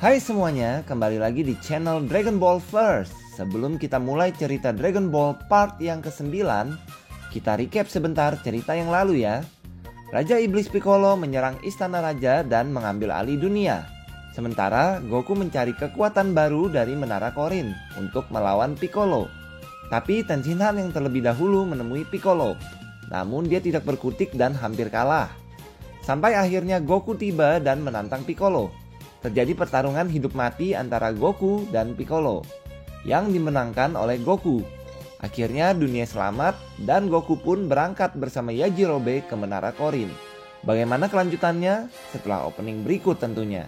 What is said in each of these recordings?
Hai semuanya, kembali lagi di channel Dragon Ball First. Sebelum kita mulai cerita Dragon Ball part yang ke-9, kita recap sebentar cerita yang lalu ya. Raja Iblis Piccolo menyerang Istana Raja dan mengambil alih dunia. Sementara Goku mencari kekuatan baru dari Menara Korin untuk melawan Piccolo. Tapi Tenshinhan yang terlebih dahulu menemui Piccolo. Namun dia tidak berkutik dan hampir kalah. Sampai akhirnya Goku tiba dan menantang Piccolo. Terjadi pertarungan hidup mati antara Goku dan Piccolo yang dimenangkan oleh Goku. Akhirnya dunia selamat dan Goku pun berangkat bersama Yajirobe ke Menara Korin. Bagaimana kelanjutannya? Setelah opening berikut tentunya.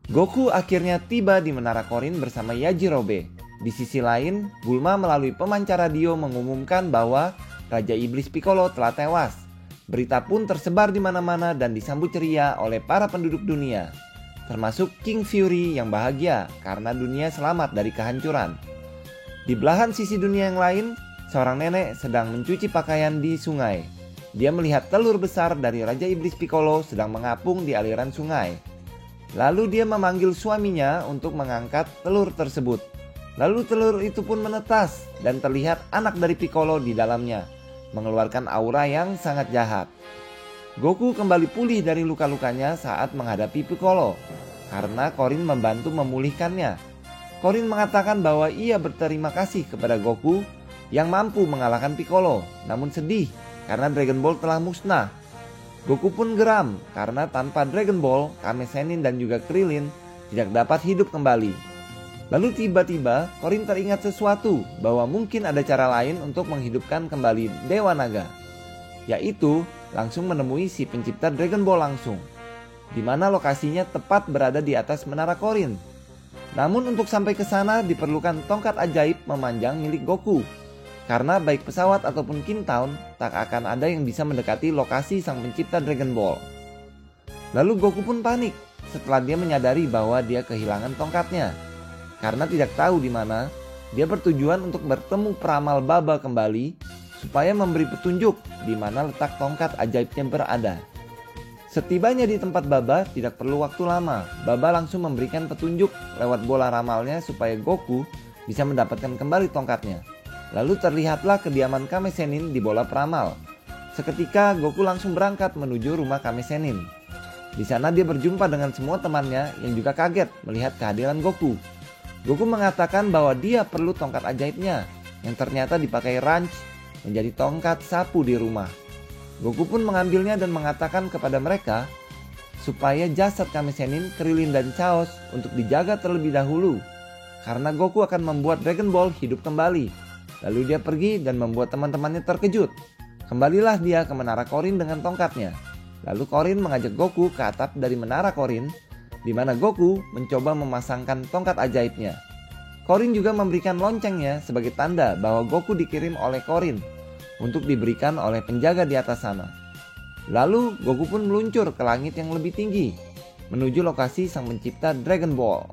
Goku akhirnya tiba di Menara Korin bersama Yajirobe. Di sisi lain, Bulma melalui pemancar radio mengumumkan bahwa Raja Iblis Piccolo telah tewas. Berita pun tersebar di mana-mana dan disambut ceria oleh para penduduk dunia. Termasuk King Fury yang bahagia karena dunia selamat dari kehancuran. Di belahan sisi dunia yang lain, seorang nenek sedang mencuci pakaian di sungai. Dia melihat telur besar dari Raja Iblis Piccolo sedang mengapung di aliran sungai. Lalu dia memanggil suaminya untuk mengangkat telur tersebut. Lalu telur itu pun menetas dan terlihat anak dari Piccolo di dalamnya, mengeluarkan aura yang sangat jahat. Goku kembali pulih dari luka-lukanya saat menghadapi Piccolo, karena Korin membantu memulihkannya. Korin mengatakan bahwa ia berterima kasih kepada Goku yang mampu mengalahkan Piccolo, namun sedih karena Dragon Ball telah musnah. Goku pun geram karena tanpa Dragon Ball, Kame Sennin dan juga Krillin tidak dapat hidup kembali. Lalu tiba-tiba Korin teringat sesuatu bahwa mungkin ada cara lain untuk menghidupkan kembali Dewa Naga, yaitu langsung menemui si pencipta Dragon Ball langsung, di mana lokasinya tepat berada di atas Menara Korin. Namun untuk sampai ke sana diperlukan tongkat ajaib memanjang milik Goku. Karena baik pesawat ataupun Kintown tak akan ada yang bisa mendekati lokasi sang pencipta Dragon Ball. Lalu Goku pun panik setelah dia menyadari bahwa dia kehilangan tongkatnya. Karena tidak tahu di mana, dia bertujuan untuk bertemu peramal Baba kembali supaya memberi petunjuk di mana letak tongkat ajaibnya berada. Setibanya di tempat Baba tidak perlu waktu lama. Baba langsung memberikan petunjuk lewat bola ramalnya supaya Goku bisa mendapatkan kembali tongkatnya. Lalu terlihatlah kediaman Kame Sennin di bola peramal. Seketika Goku langsung berangkat menuju rumah Kame Sennin. Di sana dia berjumpa dengan semua temannya yang juga kaget melihat kehadiran Goku. Goku mengatakan bahwa dia perlu tongkat ajaibnya yang ternyata dipakai Ranch menjadi tongkat sapu di rumah. Goku pun mengambilnya dan mengatakan kepada mereka supaya jasad Kame Sennin, Krillin dan Chaos untuk dijaga terlebih dahulu, karena Goku akan membuat Dragon Ball hidup kembali. Lalu dia pergi dan membuat teman-temannya terkejut. Kembalilah dia ke Menara Korin dengan tongkatnya. Lalu Korin mengajak Goku ke atap dari Menara Korin, di mana Goku mencoba memasangkan tongkat ajaibnya. Korin juga memberikan loncengnya sebagai tanda bahwa Goku dikirim oleh Korin untuk diberikan oleh penjaga di atas sana. Lalu Goku pun meluncur ke langit yang lebih tinggi, menuju lokasi sang pencipta Dragon Ball.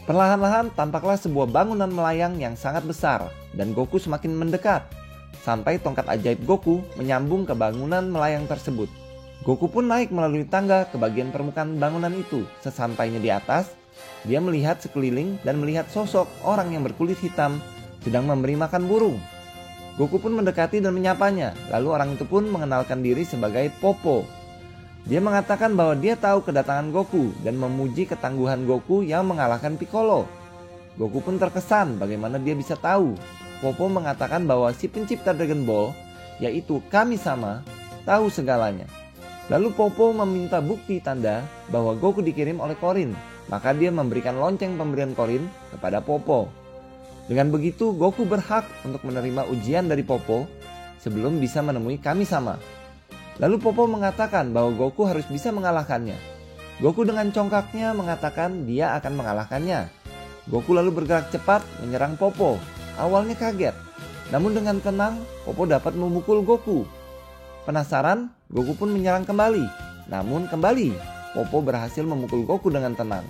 Perlahan-lahan tampaklah sebuah bangunan melayang yang sangat besar dan Goku semakin mendekat sampai tongkat ajaib Goku menyambung ke bangunan melayang tersebut. Goku pun naik melalui tangga ke bagian permukaan bangunan itu. Sesampainya di atas, dia melihat sekeliling dan melihat sosok orang yang berkulit hitam sedang memberi makan burung. Goku pun mendekati dan menyapanya, lalu orang itu pun mengenalkan diri sebagai Popo. Dia mengatakan bahwa dia tahu kedatangan Goku dan memuji ketangguhan Goku yang mengalahkan Piccolo. Goku pun terkesan bagaimana dia bisa tahu. Popo mengatakan bahwa si pencipta Dragon Ball, yaitu Kami-sama, tahu segalanya. Lalu Popo meminta bukti tanda bahwa Goku dikirim oleh Korin. Maka dia memberikan lonceng pemberian Korin kepada Popo. Dengan begitu Goku berhak untuk menerima ujian dari Popo sebelum bisa menemui Kami-sama. Lalu Popo mengatakan bahwa Goku harus bisa mengalahkannya. Goku dengan congkaknya mengatakan dia akan mengalahkannya. Goku lalu bergerak cepat menyerang Popo. Awalnya kaget, namun dengan tenang Popo dapat memukul Goku. Penasaran, Goku pun menyerang kembali. Namun kembali Popo berhasil memukul Goku dengan tenang.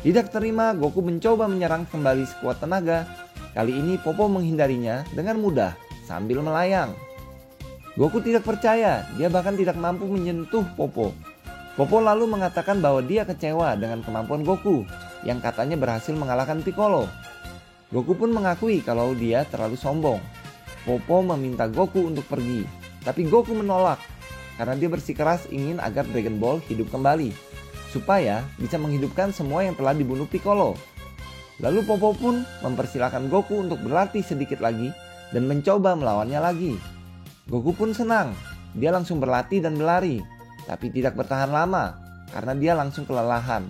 Tidak terima, Goku mencoba menyerang kembali sekuat tenaga. Kali ini Popo menghindarinya dengan mudah sambil melayang. Goku tidak percaya, dia bahkan tidak mampu menyentuh Popo. Popo lalu mengatakan bahwa dia kecewa dengan kemampuan Goku yang katanya berhasil mengalahkan Piccolo. Goku pun mengakui kalau dia terlalu sombong. Popo meminta Goku untuk pergi, tapi Goku menolak karena dia bersikeras ingin agar Dragon Ball hidup kembali, supaya bisa menghidupkan semua yang telah dibunuh Piccolo. Lalu Popo pun mempersilahkan Goku untuk berlatih sedikit lagi dan mencoba melawannya lagi. Goku pun senang, dia langsung berlatih dan berlari, tapi tidak bertahan lama karena dia langsung kelelahan.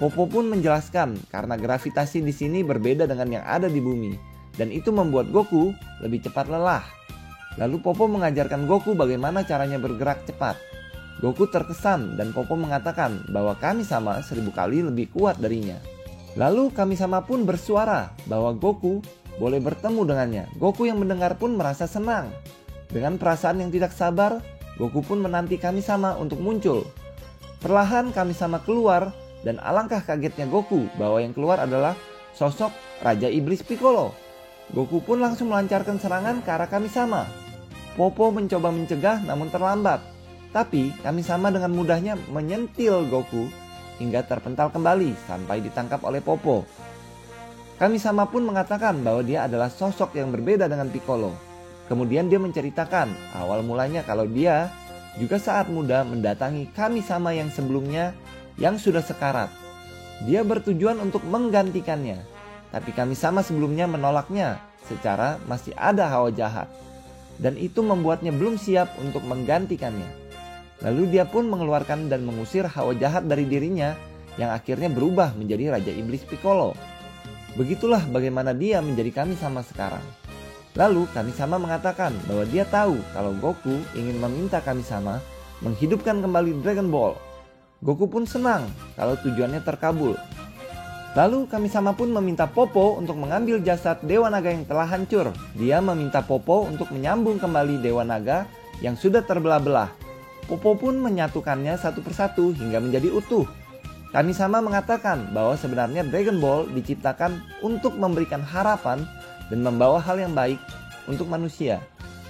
Popo pun menjelaskan karena gravitasi di sini berbeda dengan yang ada di bumi, dan itu membuat Goku lebih cepat lelah. Lalu Popo mengajarkan Goku bagaimana caranya bergerak cepat. Goku terkesan dan Popo mengatakan bahwa Kami-sama 1000 kali lebih kuat darinya. Lalu Kami-sama pun bersuara bahwa Goku boleh bertemu dengannya. Goku yang mendengar pun merasa senang. Dengan perasaan yang tidak sabar, Goku pun menanti Kami-sama untuk muncul. Perlahan Kami-sama keluar dan alangkah kagetnya Goku bahwa yang keluar adalah sosok Raja Iblis Piccolo. Goku pun langsung melancarkan serangan ke arah Kami-sama. Popo mencoba mencegah namun terlambat. Tapi Kami-sama dengan mudahnya menyentil Goku hingga terpental kembali sampai ditangkap oleh Popo. Kami-sama pun mengatakan bahwa dia adalah sosok yang berbeda dengan Piccolo. Kemudian dia menceritakan awal mulanya kalau dia juga saat muda mendatangi Kami-sama yang sebelumnya yang sudah sekarat. Dia bertujuan untuk menggantikannya. Tapi Kami-sama sebelumnya menolaknya secara masih ada hawa jahat. Dan itu membuatnya belum siap untuk menggantikannya. Lalu dia pun mengeluarkan dan mengusir hawa jahat dari dirinya yang akhirnya berubah menjadi Raja Iblis Piccolo. Begitulah bagaimana dia menjadi Kami-sama sekarang. Lalu Kami-sama mengatakan bahwa dia tahu kalau Goku ingin meminta Kami-sama menghidupkan kembali Dragon Ball. Goku pun senang kalau tujuannya terkabul. Lalu Kami-sama pun meminta Popo untuk mengambil jasad Dewa Naga yang telah hancur. Dia meminta Popo untuk menyambung kembali Dewa Naga yang sudah terbelah-belah. Popo pun menyatukannya satu persatu hingga menjadi utuh. Kami-sama mengatakan bahwa sebenarnya Dragon Ball diciptakan untuk memberikan harapan dan membawa hal yang baik untuk manusia.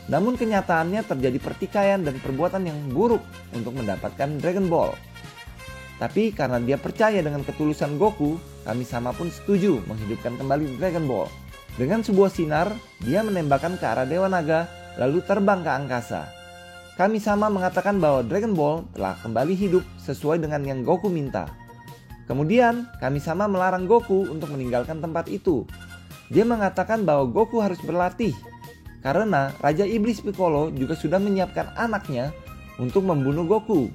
Namun kenyataannya terjadi pertikaian dan perbuatan yang buruk untuk mendapatkan Dragon Ball. Tapi karena dia percaya dengan ketulusan Goku, Kami-sama pun setuju menghidupkan kembali Dragon Ball. Dengan sebuah sinar, dia menembakkan ke arah Dewa Naga lalu terbang ke angkasa. Kami-sama mengatakan bahwa Dragon Ball telah kembali hidup sesuai dengan yang Goku minta. Kemudian Kami-sama melarang Goku untuk meninggalkan tempat itu. Dia mengatakan bahwa Goku harus berlatih karena Raja Iblis Piccolo juga sudah menyiapkan anaknya untuk membunuh Goku.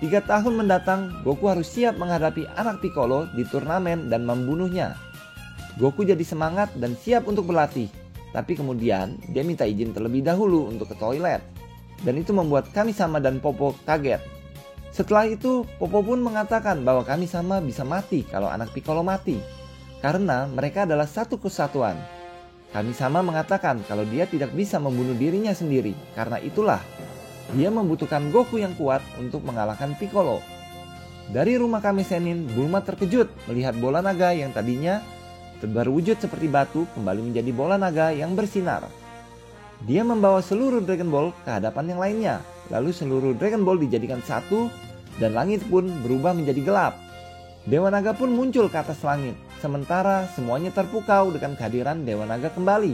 3 tahun mendatang, Goku harus siap menghadapi anak Piccolo di turnamen dan membunuhnya. Goku jadi semangat dan siap untuk berlatih. Tapi kemudian dia minta izin terlebih dahulu untuk ke toilet. Dan itu membuat Kami-sama dan Popo kaget. Setelah itu, Popo pun mengatakan bahwa Kami-sama bisa mati kalau anak Piccolo mati. Karena mereka adalah satu kesatuan. Kami-sama mengatakan kalau dia tidak bisa membunuh dirinya sendiri. Karena itulah dia membutuhkan Goku yang kuat untuk mengalahkan Piccolo. Dari rumah Kame Sennin, Bulma terkejut melihat bola naga yang tadinya berwujud seperti batu kembali menjadi bola naga yang bersinar. Dia membawa seluruh Dragon Ball ke hadapan yang lainnya. Lalu seluruh Dragon Ball dijadikan satu dan langit pun berubah menjadi gelap. Dewa Naga pun muncul ke atas langit. Sementara semuanya terpukau dengan kehadiran Dewa Naga kembali.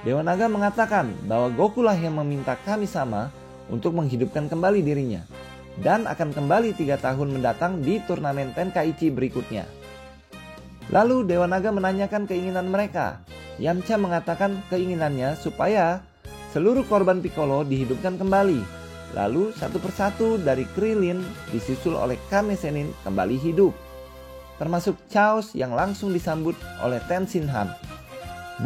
Dewa Naga mengatakan bahwa Goku lah yang meminta Kami-sama untuk menghidupkan kembali dirinya dan akan kembali 3 tahun mendatang di turnamen Tenkaichi berikutnya. Lalu Dewa Naga menanyakan keinginan mereka. Yamcha mengatakan keinginannya supaya seluruh korban Piccolo dihidupkan kembali. Lalu satu persatu dari Krillin disusul oleh Kame Sennin kembali hidup, termasuk Chaos yang langsung disambut oleh Tenshinhan.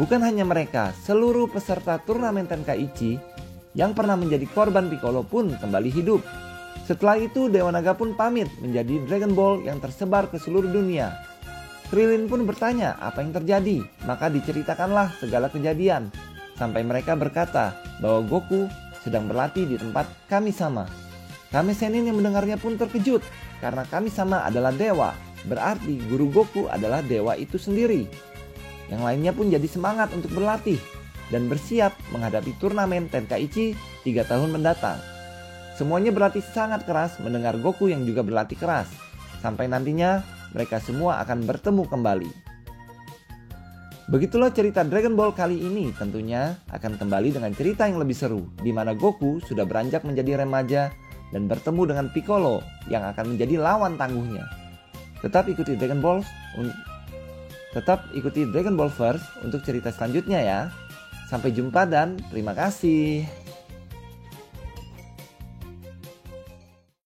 Bukan hanya mereka, seluruh peserta turnamen Tenkaichi yang pernah menjadi korban Piccolo pun kembali hidup. Setelah itu Dewa Naga pun pamit menjadi Dragon Ball yang tersebar ke seluruh dunia. Krillin pun bertanya apa yang terjadi, maka diceritakanlah segala kejadian. Sampai mereka berkata bahwa Goku sedang berlatih di tempat Kami-sama. Kame Sennin yang mendengarnya pun terkejut karena Kami-sama adalah dewa. Berarti guru Goku adalah dewa itu sendiri. Yang lainnya pun jadi semangat untuk berlatih dan bersiap menghadapi turnamen Tenkaichi 3 tahun mendatang. Semuanya berlatih sangat keras mendengar Goku yang juga berlatih keras. Sampai nantinya mereka semua akan bertemu kembali. Begitulah cerita Dragon Ball kali ini. Tentunya akan kembali dengan cerita yang lebih seru, di mana Goku sudah beranjak menjadi remaja dan bertemu dengan Piccolo yang akan menjadi lawan tangguhnya. Tetap ikuti Dragon Ball Verse untuk cerita selanjutnya ya. Sampai jumpa dan terima kasih.